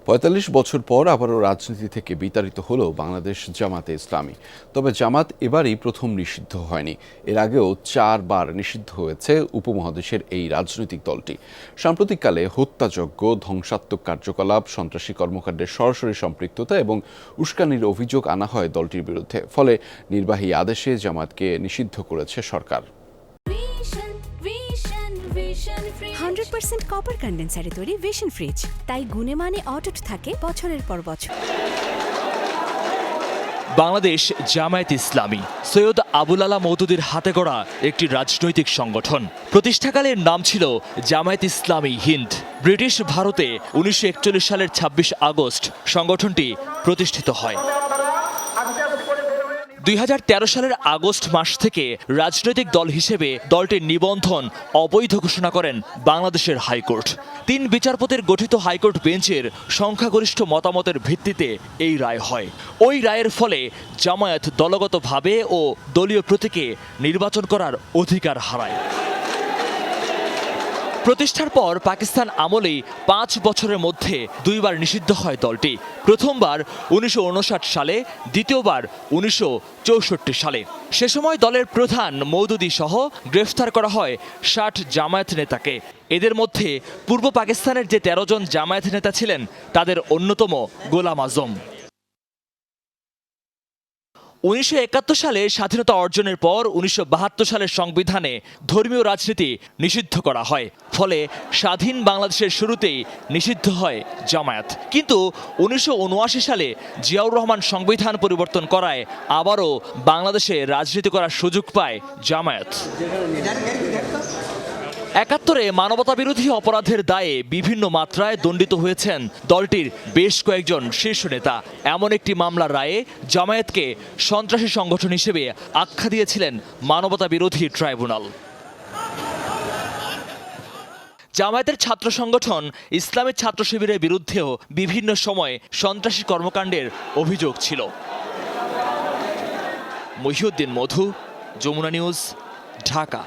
৪৫ বছর পর আবারও রাজনীতি থেকে বিতাড়িত হলো বাংলাদেশ জামাতে ইসলামী। তবে জামাত এবারই প্রথম নিষিদ্ধ হয়নি। এর আগেও ৪ বার নিষিদ্ধ হয়েছে উপমহাদেশের এই রাজনৈতিক দলটি। সাম্প্রতিককালে হত্যাযজ্ঞ, ধ্বংসাত্মক কার্যকলাপ, সন্ত্রাসী কর্মকাণ্ডের সরাসরি সম্পৃক্ততা এবং উস্কানির অভিযোগ আনা হয় দলটির বিরুদ্ধে। ফলে নির্বাহী আদেশে জামাতকে নিষিদ্ধ করেছে সরকার। 100% কপার কন্ডেন্সারে তৈরি ভিশন ফ্রিজ, তাই গুণে মানে অটুট থাকে বছরের পর বছর। বাংলাদেশ জামায়াত ইসলামী সৈয়দ আবুল আলা মওদুদীর হাতে গড়া একটি রাজনৈতিক সংগঠন। প্রতিষ্ঠাকালের নাম ছিল জামায়াত ইসলামী হিন্দ। ব্রিটিশ ভারতে 1941 সালের 26 আগস্ট সংগঠনটি প্রতিষ্ঠিত হয়। 2013 সালের আগস্ট মাস থেকে রাজনৈতিক দল হিসেবে দলটির নিবন্ধন অবৈধ ঘোষণা করেন বাংলাদেশের হাইকোর্ট। 3 বিচারপতির গঠিত হাইকোর্ট বেঞ্চের সংখ্যাগরিষ্ঠ মতামতের ভিত্তিতে এই রায় হয়। ওই রায়ের ফলে জামায়াত দলগতভাবে ও দলীয় প্রতীকে নির্বাচন করার অধিকার হারায়। প্রতিষ্ঠার পর পাকিস্তান আমলেই 5 বছরের মধ্যে 2 বার নিষিদ্ধ হয় দলটি। প্রথমবার 1959 সালে, দ্বিতীয়বার 1964 সালে। সে সময় দলের প্রধান মওদুদী সহ গ্রেফতার করা হয় 60 জামায়াত নেতাকে। এদের মধ্যে পূর্ব পাকিস্তানের যে 13 জন জামায়াত নেতা ছিলেন তাদের অন্যতম গোলাম আজম। 1971 সালে স্বাধীনতা অর্জনের পর 1972 সালের সংবিধানে ধর্মীয় রাজনীতি নিষিদ্ধ করা হয়। ফলে স্বাধীন বাংলাদেশের শুরুতেই নিষিদ্ধ হয় জামায়াত। কিন্তু 1979 সালে জিয়াউর রহমান সংবিধান পরিবর্তন করায় আবারও বাংলাদেশে রাজনীতি করার সুযোগ পায় জামায়াত। 71-এ মানবতাবিরোধী অপরাধের দায়ে বিভিন্ন মাত্রায় দণ্ডিত হয়েছেন দলটির বেশ কয়েকজন শীর্ষ নেতা। এমন একটি মামলার রায়ে জামায়াতকে সন্ত্রাসী সংগঠন হিসেবে আখ্যা দিয়েছিলেন মানবতাবিরোধী ট্রাইব্যুনাল। জামায়াতের ছাত্র সংগঠন ইসলামী ছাত্র শিবিরের বিরুদ্ধেও বিভিন্ন সময়ে সন্ত্রাসী কর্মকাণ্ডের অভিযোগ ছিল। মহিউদ্দিন মধু, যমুনা নিউজ, ঢাকা।